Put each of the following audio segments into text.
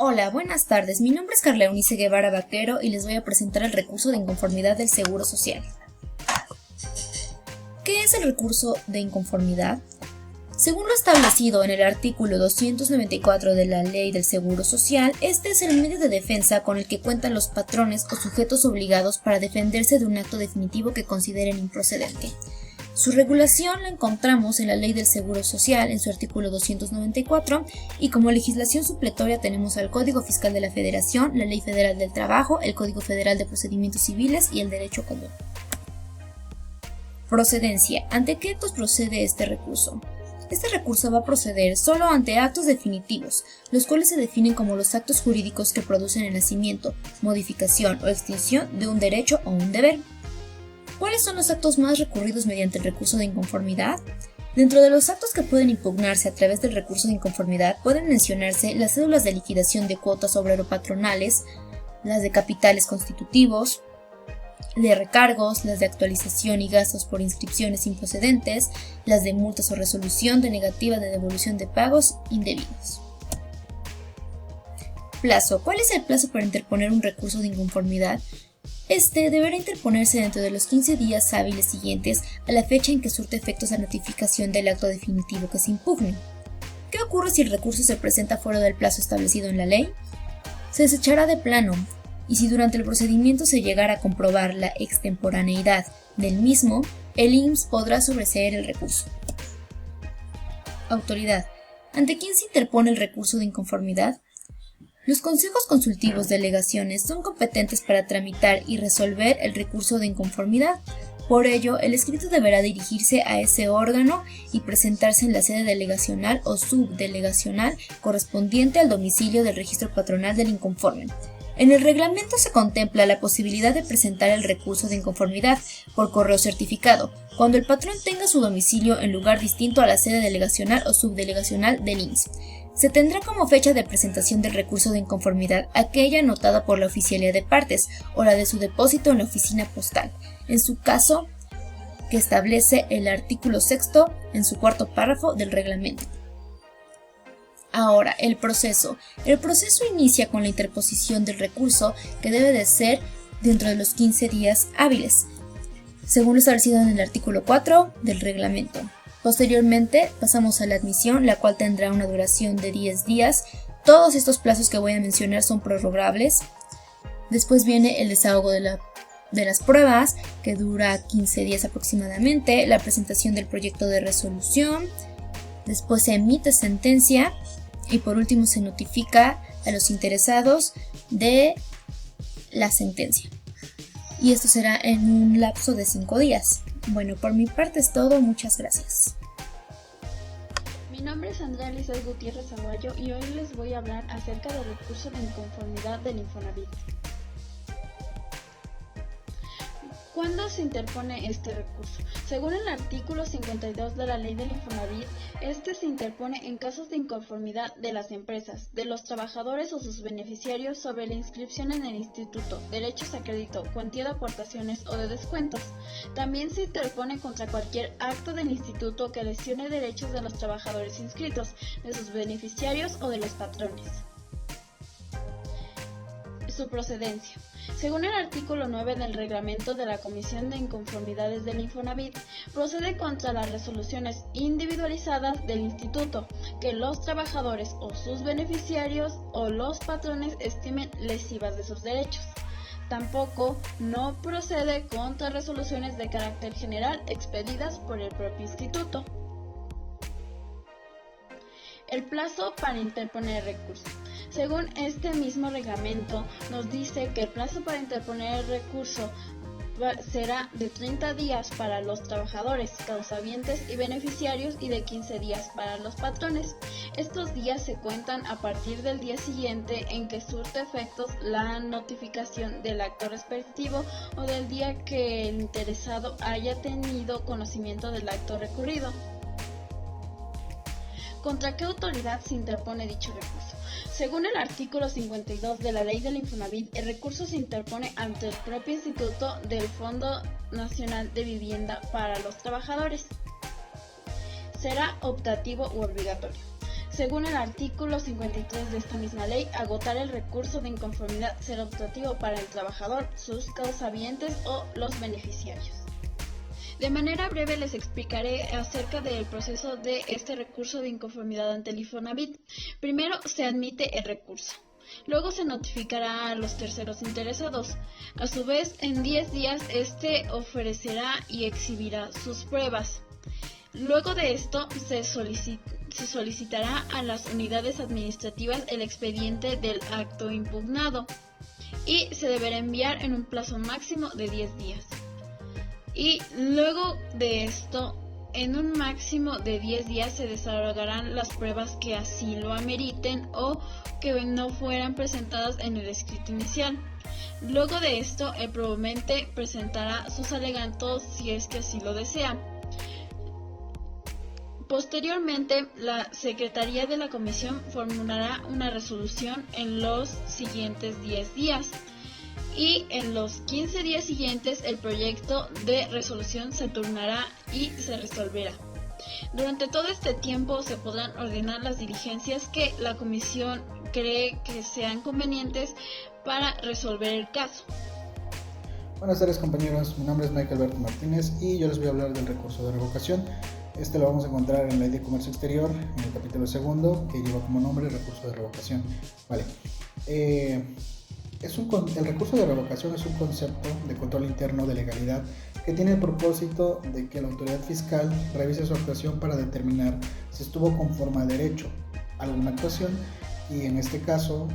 Hola, buenas tardes. Mi nombre es Carla Eunice Guevara Vaquero y les voy a presentar el recurso de inconformidad del Seguro Social. ¿Qué es el recurso de inconformidad? Según lo establecido en el artículo 294 de la Ley del Seguro Social, este es el medio de defensa con el que cuentan los patrones o sujetos obligados para defenderse de un acto definitivo que consideren improcedente. Su regulación la encontramos en la Ley del Seguro Social, en su artículo 294, y como legislación supletoria tenemos al Código Fiscal de la Federación, la Ley Federal del Trabajo, el Código Federal de Procedimientos Civiles y el Derecho Común. Procedencia. ¿Ante qué actos procede este recurso? Este recurso va a proceder solo ante actos definitivos, los cuales se definen como los actos jurídicos que producen el nacimiento, modificación o extinción de un derecho o un deber. ¿Cuáles son los actos más recurridos mediante el recurso de inconformidad? Dentro de los actos que pueden impugnarse a través del recurso de inconformidad pueden mencionarse las cédulas de liquidación de cuotas obrero-patronales, las de capitales constitutivos, de recargos, las de actualización y gastos por inscripciones improcedentes, las de multas o resolución de negativa de devolución de pagos indebidos. Plazo. ¿Cuál es el plazo para interponer un recurso de inconformidad? Este deberá interponerse dentro de los 15 días hábiles siguientes a la fecha en que surte efectos la notificación del acto definitivo que se impugne. ¿Qué ocurre si el recurso se presenta fuera del plazo establecido en la ley? Se desechará de plano, y si durante el procedimiento se llegara a comprobar la extemporaneidad del mismo, el IMSS podrá sobreseer el recurso. Autoridad. ¿Ante quién se interpone el recurso de inconformidad? Los consejos consultivos delegaciones son competentes para tramitar y resolver el recurso de inconformidad. Por ello, el escrito deberá dirigirse a ese órgano y presentarse en la sede delegacional o subdelegacional correspondiente al domicilio del registro patronal del inconforme. En el reglamento se contempla la posibilidad de presentar el recurso de inconformidad por correo certificado, cuando el patrón tenga su domicilio en lugar distinto a la sede delegacional o subdelegacional del IMSS. Se tendrá como fecha de presentación del recurso de inconformidad aquella anotada por la oficialía de partes o la de su depósito en la oficina postal, en su caso que establece el artículo 6º en su cuarto párrafo del reglamento. Ahora, el proceso. El proceso inicia con la interposición del recurso, que debe de ser dentro de los 15 días hábiles, según lo establecido en el artículo 4 del reglamento. Posteriormente, pasamos a la admisión, la cual tendrá una duración de 10 días. Todos estos plazos que voy a mencionar son prorrogables. Después viene el desahogo de las pruebas, que dura 15 días aproximadamente, la presentación del proyecto de resolución, después se emite sentencia y por último se notifica a los interesados de la sentencia. Y esto será en un lapso de 5 días. Bueno, por mi parte es todo, muchas gracias. Mi nombre es Andrea Lizeth Gutiérrez Aguayo y hoy les voy a hablar acerca del recurso de inconformidad del Infonavit. ¿Cuándo se interpone este recurso? Según el artículo 52 de la Ley del Infonavit, este se interpone en casos de inconformidad de las empresas, de los trabajadores o sus beneficiarios sobre la inscripción en el instituto, derechos a crédito, cuantía de aportaciones o de descuentos. También se interpone contra cualquier acto del instituto que lesione derechos de los trabajadores inscritos, de sus beneficiarios o de los patrones. Su procedencia. Según el artículo 9 del reglamento de la Comisión de Inconformidades del Infonavit, procede contra las resoluciones individualizadas del instituto que los trabajadores o sus beneficiarios o los patrones estimen lesivas de sus derechos. Tampoco no procede contra resoluciones de carácter general expedidas por el propio instituto. El plazo para interponer recurso. Según este mismo reglamento, nos dice que el plazo para interponer el recurso será de 30 días para los trabajadores, causavientes y beneficiarios y de 15 días para los patrones. Estos días se cuentan a partir del día siguiente en que surte efectos la notificación del acto respectivo o del día que el interesado haya tenido conocimiento del acto recurrido. ¿Contra qué autoridad se interpone dicho recurso? Según el artículo 52 de la Ley del Infonavit, el recurso se interpone ante el propio Instituto del Fondo Nacional de Vivienda para los Trabajadores. Será optativo u obligatorio. Según el artículo 53 de esta misma ley, agotar el recurso de inconformidad será optativo para el trabajador, sus causavientes o los beneficiarios. De manera breve les explicaré acerca del proceso de este recurso de inconformidad ante el Infonavit. Primero se admite el recurso. Luego se notificará a los terceros interesados. A su vez, en 10 días este ofrecerá y exhibirá sus pruebas. Luego de esto se solicitará a las unidades administrativas el expediente del acto impugnado y se deberá enviar en un plazo máximo de 10 días. Y luego de esto, en un máximo de 10 días se desahogarán las pruebas que así lo ameriten o que no fueran presentadas en el escrito inicial. Luego de esto, el proponente presentará sus alegatos si es que así lo desea. Posteriormente, la Secretaría de la Comisión formulará una resolución en los siguientes 10 días. Y en los 15 días siguientes el proyecto de resolución se turnará y se resolverá. Durante todo este tiempo se podrán ordenar las diligencias que la comisión cree que sean convenientes para resolver el caso. Buenas tardes compañeros, mi nombre es Michael Alberto Martínez y yo les voy a hablar del recurso de revocación. Este lo vamos a encontrar en la Ley de Comercio Exterior, en el capítulo 2, que lleva como nombre recurso de revocación. Vale. El recurso de revocación es un concepto de control interno de legalidad que tiene el propósito de que la autoridad fiscal revise su actuación para determinar si estuvo conforme a derecho alguna actuación y en este caso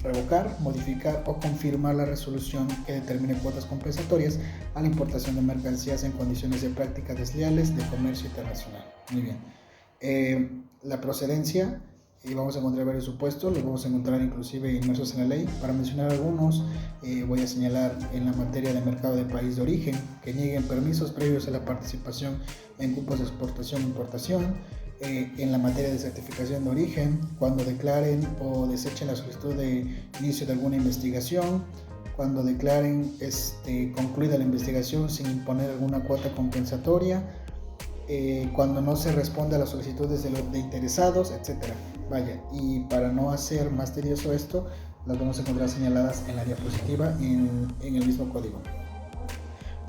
revocar, modificar o confirmar la resolución que determine cuotas compensatorias a la importación de mercancías en condiciones de prácticas desleales de comercio internacional. Muy bien. La procedencia. Y vamos a encontrar varios supuestos, los vamos a encontrar inclusive inmersos en la ley. Para mencionar algunos, voy a señalar en la materia de mercado de país de origen, que nieguen permisos previos a la participación en grupos de exportación e importación, en la materia de certificación de origen, cuando declaren o desechen la solicitud de inicio de alguna investigación, cuando declaren concluida la investigación sin imponer alguna cuota compensatoria, cuando no se responde a las solicitudes de interesados, etc. Vaya, y para no hacer más tedioso esto, las vamos a encontrar señaladas en la diapositiva en el mismo código.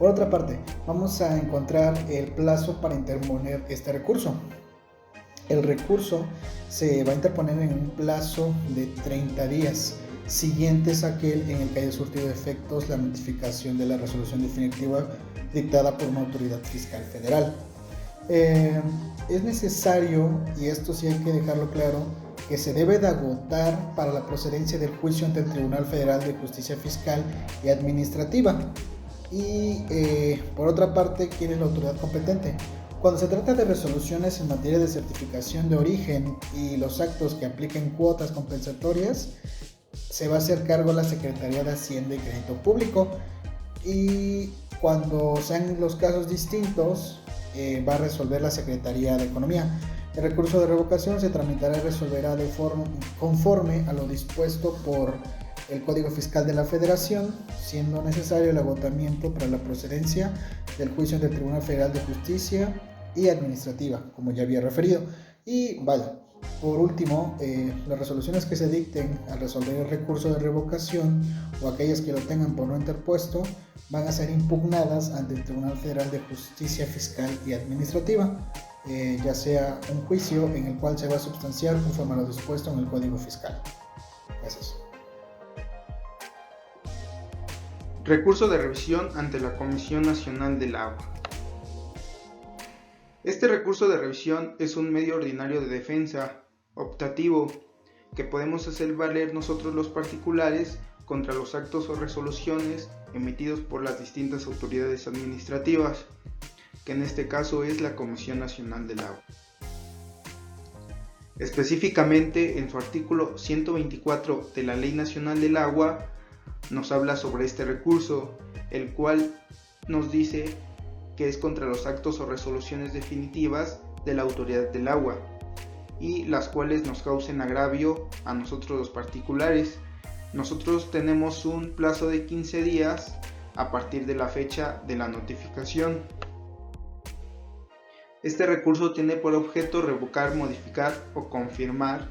Por otra parte, vamos a encontrar el plazo para interponer este recurso. El recurso se va a interponer en un plazo de 30 días, siguientes a aquel en el que haya surtido efectos la notificación de la resolución definitiva dictada por una autoridad fiscal federal. Es necesario, y esto sí hay que dejarlo claro, que se debe de agotar para la procedencia del juicio ante el Tribunal Federal de Justicia Fiscal y Administrativa. Y por otra parte, ¿quién es la autoridad competente? Cuando se trata de resoluciones en materia de certificación de origen y los actos que apliquen cuotas compensatorias, se va a hacer cargo la Secretaría de Hacienda y Crédito Público. Y cuando sean los casos distintos, va a resolver la Secretaría de Economía. El recurso de revocación se tramitará y resolverá conforme a lo dispuesto por el Código Fiscal de la Federación, siendo necesario el agotamiento para la procedencia del juicio del Tribunal Federal de Justicia y Administrativa, como ya había referido. Y vaya, por último, las resoluciones que se dicten al resolver el recurso de revocación o aquellas que lo tengan por no interpuesto van a ser impugnadas ante el Tribunal Federal de Justicia Fiscal y Administrativa, ya sea un juicio en el cual se va a substanciar conforme a lo dispuesto en el Código Fiscal. Gracias. Recurso de revisión ante la Comisión Nacional del Agua. Este recurso de revisión es un medio ordinario de defensa, optativo, que podemos hacer valer nosotros los particulares contra los actos o resoluciones emitidos por las distintas autoridades administrativas, que en este caso es la Comisión Nacional del Agua. Específicamente, en su artículo 124 de la Ley Nacional del Agua, nos habla sobre este recurso, el cual nos dice que es contra los actos o resoluciones definitivas de la autoridad del agua y las cuales nos causen agravio a nosotros los particulares. Nosotros tenemos un plazo de 15 días a partir de la fecha de la notificación. Este recurso tiene por objeto revocar, modificar o confirmar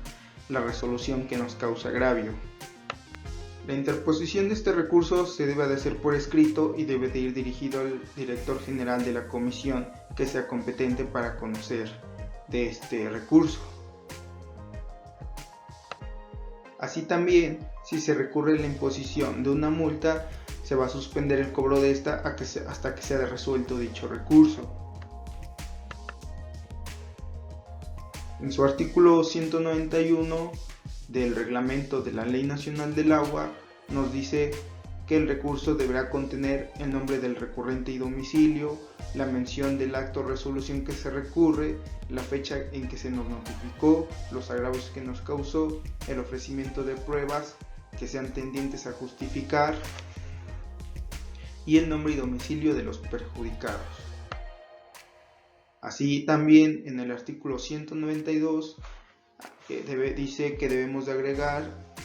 la resolución que nos causa agravio. La interposición de este recurso se debe de hacer por escrito y debe de ir dirigido al director general de la comisión que sea competente para conocer de este recurso. Así también, si se recurre a la imposición de una multa, se va a suspender el cobro de esta hasta que sea resuelto dicho recurso. En su artículo 191 del reglamento de la Ley Nacional del Agua nos dice que el recurso deberá contener el nombre del recurrente y domicilio, la mención del acto o resolución que se recurre, la fecha en que se nos notificó, los agravios que nos causó, el ofrecimiento de pruebas que sean tendientes a justificar y el nombre y domicilio de los perjudicados. Así también en el artículo 192 dice que debemos de agregar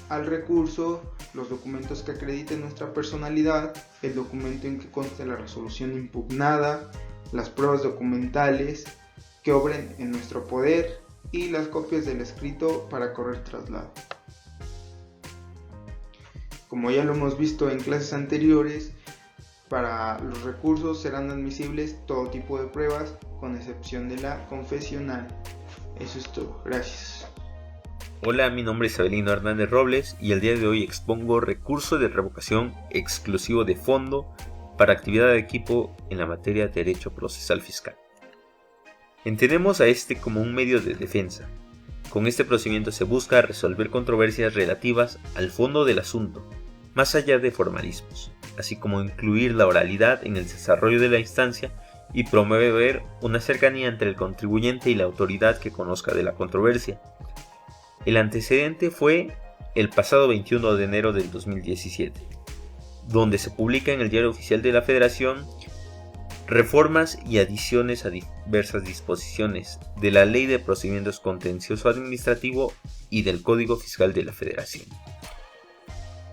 al recurso los documentos que acrediten nuestra personalidad, el documento en que conste la resolución impugnada, las pruebas documentales que obren en nuestro poder y las copias del escrito para correr traslado. Como ya lo hemos visto en clases anteriores, para los recursos serán admisibles todo tipo de pruebas, con excepción de la confesional. Eso es todo. Gracias. Hola, mi nombre es Abelino Hernández Robles y el día de hoy expongo recurso de revocación exclusivo de fondo para actividad de equipo en la materia de Derecho Procesal Fiscal. Entendemos a este como un medio de defensa. Con este procedimiento se busca resolver controversias relativas al fondo del asunto, más allá de formalismos, así como incluir la oralidad en el desarrollo de la instancia y promover una cercanía entre el contribuyente y la autoridad que conozca de la controversia. El antecedente fue el pasado 21 de enero del 2017, donde se publica en el Diario Oficial de la Federación reformas y adiciones a diversas disposiciones de la Ley de Procedimientos Contencioso Administrativo y del Código Fiscal de la Federación.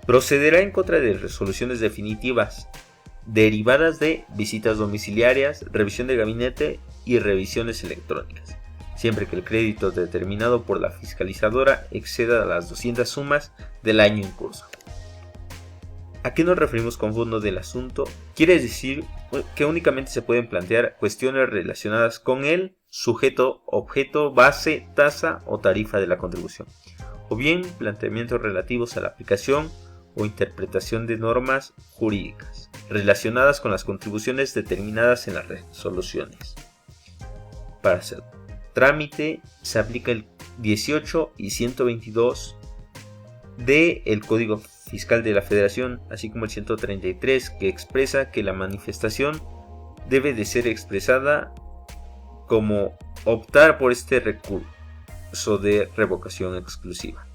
Procederá en contra de resoluciones definitivas derivadas de visitas domiciliarias, revisión de gabinete y revisiones electrónicas, siempre que el crédito determinado por la fiscalizadora exceda las 200 sumas del año en curso. ¿A qué nos referimos con fondo del asunto? Quiere decir que únicamente se pueden plantear cuestiones relacionadas con el sujeto, objeto, base, tasa o tarifa de la contribución, o bien planteamientos relativos a la aplicación o interpretación de normas jurídicas relacionadas con las contribuciones determinadas en las resoluciones. Para hacer trámite se aplica el 18 y 122 del Código Fiscal de la Federación, así como el 133, que expresa que la manifestación debe de ser expresada como optar por este recurso de revocación exclusiva.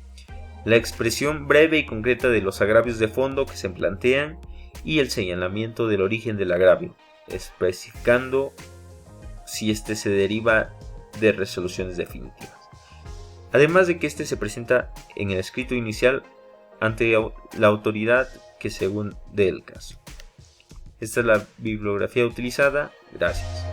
La expresión breve y concreta de los agravios de fondo que se plantean y el señalamiento del origen del agravio, especificando si este se deriva de resoluciones definitivas. Además de que este se presenta en el escrito inicial ante la autoridad que según dé el caso. Esta es la bibliografía utilizada. Gracias.